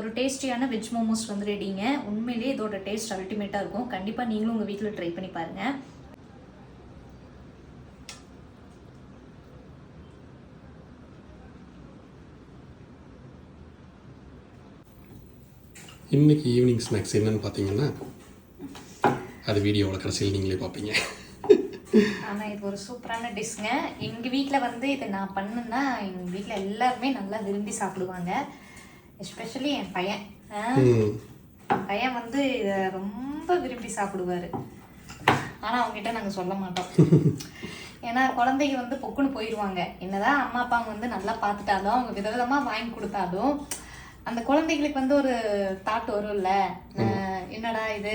ஒரு டேஸ்டியான வெஜ் மோமோஸ் வந்து ரெடிங்க. உண்மையிலேயே இதோட டேஸ்ட் அல்டிமேட்டாக இருக்கும். கண்டிப்பாக நீங்களும் உங்கள் வீட்டில் ட்ரை பண்ணி பாருங்கள். இன்றைக்கி ஈவினிங் ஸ்நாக்ஸ் என்னென்னு பார்த்தீங்கன்னா, அது வீடியோவில் கடைசியில் நீங்களே பார்ப்பீங்க. ஆனால் இது ஒரு சூப்பரான டிஷ்ங்க. எங்கள் வீட்டில் வந்து இதை நான் பண்ணேன்னா எங்கள் வீட்டில் எல்லாருமே நல்லா விரும்பி சாப்பிடுவாங்க. எஸ்பெஷலி என் பையன் வந்து இதை ரொம்ப விரும்பி சாப்பிடுவார். ஆனால் அவங்ககிட்ட நாங்கள் சொல்ல மாட்டோம். ஏன்னா குழந்தைங்க வந்து பொக்குன்னு போயிடுவாங்க. என்னதான் அம்மா அப்பா வந்து நல்லா பார்த்துட்டாலும் அவங்க விதவிதமாக வாங்கி கொடுத்தாலும் அந்த குழந்தைகளுக்கு வந்து ஒரு தாட் வரும்ல, என்னடா இது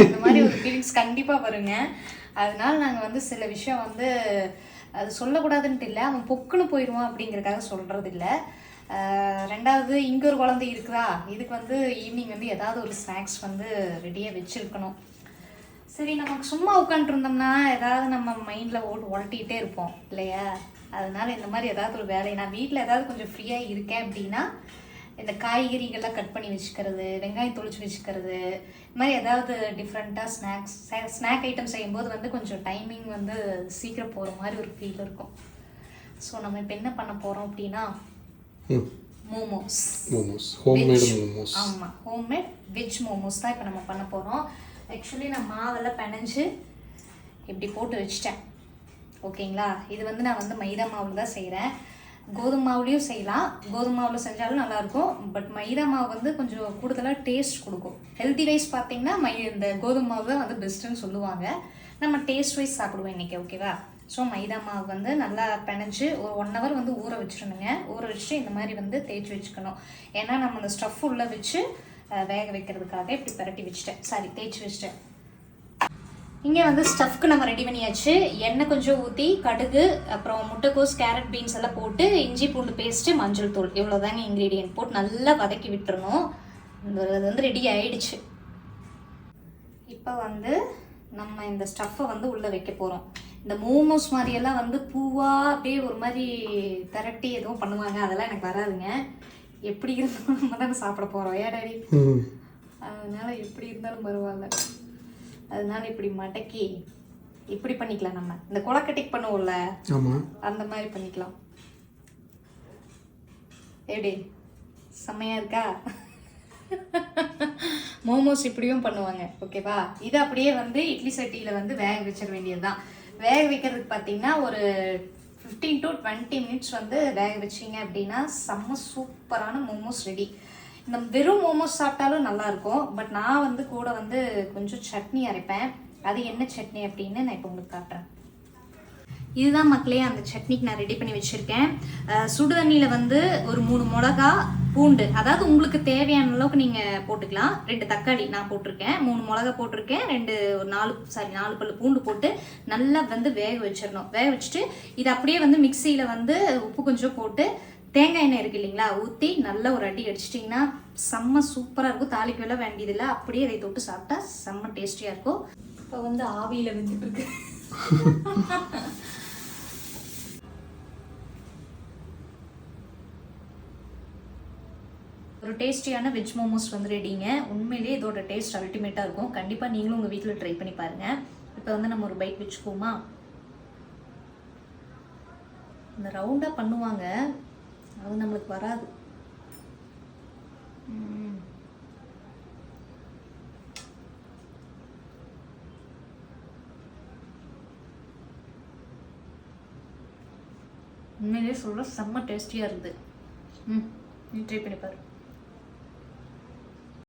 இந்த மாதிரி ஒரு ஃபீலிங்ஸ் கண்டிப்பாக வருங்க. அதனால நாங்கள் வந்து சில விஷயம் வந்து அது சொல்லக்கூடாதுன்ட்டு இல்லை, அவன் பொக்குன்னு போயிடுவான் அப்படிங்கிறதுக்காக சொல்கிறது இல்லை. ரெண்டாவது இங்கே ஒரு குழந்தை இருக்குதா, இதுக்கு வந்து ஈவினிங் வந்து ஏதாவது ஒரு ஸ்நாக்ஸ் வந்து ரெடியாக வச்சுருக்கணும். சரி, நமக்கு சும்மா உட்காந்துருந்தோம்னா ஏதாவது நம்ம மைண்டில் உழட்டிகிட்டே இருப்போம் இல்லையா? அதனால இந்த மாதிரி ஏதாவது ஒரு வேலை, நான் வீட்டில் ஏதாவது கொஞ்சம் ஃப்ரீயாக இருக்கேன் அப்படின்னா இந்த காய்கறிகள்லாம் கட் பண்ணி வச்சுக்கிறது, வெங்காயம் தொளிச்சு வச்சுக்கிறது, இது மாதிரி ஏதாவது டிஃப்ரெண்ட்டாக ஸ்நாக் ஐட்டம் செய்யும்போது வந்து கொஞ்சம் டைமிங் வந்து சீக்கிரம் போகிற மாதிரி ஒரு ஃபீல் இருக்கும். ஸோ நம்ம இப்போ என்ன பண்ண போகிறோம் அப்படின்னா மோமோஸ், ஹோம்மேட் மோமோஸ். ஆமாம், ஹோம்மேட் வெஜ் மோமோஸ் தான் இப்போ நம்ம பண்ண போகிறோம். ஆக்சுவலி நான் மாவெல்லாம் பிணைஞ்சு இப்படி போட்டு வச்சிட்டேன். ஓகேங்களா? இது வந்து நான் வந்து மைதா மாவில் தான் செய்கிறேன். கோதுமை மாவுலேயும் செய்யலாம், கோதுமை மாவில் செஞ்சாலும் நல்லாயிருக்கும். பட் மைதா மாவு வந்து கொஞ்சம் கூடுதலாக டேஸ்ட் கொடுக்கும். ஹெல்த்தி வைஸ் பார்த்தீங்கன்னா இந்த கோதுமை மாவு தான் வந்து பெஸ்ட்டுன்னு சொல்லுவாங்க. நம்ம டேஸ்ட் வைஸ் சாப்பிடுவோம் இன்றைக்கி. ஓகேவா? ஸோ மைதா மாவு வந்து நல்லா பிணைஞ்சு ஒரு 1 hour வந்து ஊற வச்சிடணுங்க. ஊற வச்சுட்டு இந்த மாதிரி வந்து தேய்ச்சி வச்சுக்கணும். ஏன்னா நம்ம அந்த ஸ்டஃப் உள்ளே வச்சு வேக வைக்கிறதுக்காக இப்படி பரட்டி வச்சுட்டேன், தேய்ச்சி வச்சுட்டேன். இங்கே வந்து ஸ்டஃப்க்கு நம்ம ரெடி பண்ணியாச்சு. எண்ணெய் கொஞ்சம் ஊற்றி கடுகு, அப்புறம் முட்டைக்கோஸ், கேரட், பீன்ஸ் எல்லாம் போட்டு இஞ்சி பூண்டு பேஸ்ட்டு, மஞ்சள் தூள், இவ்வளோதாங்க இன்க்ரீடியன்ட் போட்டு நல்லா வதக்கி விட்டுறணும். அது வந்து ரெடி ஆயிடுச்சு. இப்போ வந்து நம்ம இந்த ஸ்டஃப்பை வந்து உள்ளே வைக்க போகிறோம். இந்த மோமோஸ் மாதிரியெல்லாம் வந்து பூவாக அப்படியே ஒரு மாதிரி திரட்டி எதுவும் பண்ணுவாங்க, அதெல்லாம் எனக்கு வராதுங்க. எப்படி இருந்தாலும் நம்ம தானே சாப்பிட போகிறோம், ஏடாடி. அதனால எப்படி இருந்தாலும் பரவாயில்ல. அதனால இப்படி மடக்கி இப்படி பண்ணிக்கலாம். நம்ம இந்த கொலக்கட்டைக்கு பண்ணுவோம்ல, அந்த மாதிரி பண்ணிக்கலாம். எப்படி செம்மையா இருக்கா? மோமோஸ் இப்படியும் பண்ணுவாங்க. ஓகேவா? இது அப்படியே வந்து இட்லி சட்டியில் வந்து வேக வச்சிட வேண்டியது தான். வேக வைக்கிறதுக்கு பார்த்தீங்கன்னா ஒரு 15 to 20 minutes வந்து வேக வச்சிங்க அப்படின்னா செம்ம சூப்பரான மோமோஸ் ரெடி. இந்த வெறும் மோமோஸ் சாப்பிட்டாலும் நல்லாயிருக்கும். பட் நான் வந்து கூட வந்து கொஞ்சம் சட்னி அரைப்பேன். அது என்ன சட்னி அப்படின்னு நான் இப்போ உங்களுக்கு காட்டுறேன். இதுதான் மக்களே அந்த சட்னிக்கு நான் ரெடி பண்ணி வச்சுருக்கேன். சுடு தண்ணியில் வந்து ஒரு 3 மிளகா, பூண்டு, அதாவது உங்களுக்கு தேவையான அளவுக்கு நீங்கள் போட்டுக்கலாம். 2 தக்காளி நான் போட்டிருக்கேன், 3 மிளகா போட்டிருக்கேன், 4 பல்லு பூண்டு போட்டு நல்லா வந்து வேக வச்சிடணும். வேக வச்சுட்டு இது அப்படியே வந்து மிக்சியில் வந்து உப்பு கொஞ்சம் போட்டு தேங்காய் எண்ணெய் இருக்குது இல்லைங்களா, ஊற்றி நல்லா ஒரு அடி அடிச்சிட்டிங்கன்னா செம்ம சூப்பராக இருக்கும். தாளிக்கு எல்லாம் வேண்டியதில்லை, அப்படியே அதை தொட்டு சாப்பிட்டா செம்ம டேஸ்டியாக இருக்கும். இப்போ வந்து ஆவியில் வெந்துட்டு இருக்கு. ஒரு டேஸ்டியான வெஜ் மோமோஸ் வந்து ரெடிங்க. உண்மையிலேயே இதோட டேஸ்ட் அல்டிமேட்டாக இருக்கும். கண்டிப்பாக நீங்களும் உங்கள் வீட்டில் ட்ரை பண்ணி பாருங்கள். இப்போ வந்து நம்ம ஒரு பைட் வச்சுக்குவோமா? இந்த ரவுண்டாக பண்ணுவாங்க, அது நம்மளுக்கு வராது. உண்மையிலேயே சொல்ல செம்ம டேஸ்டியாக இருக்குது. நீ ட்ரை பண்ணி பாரு.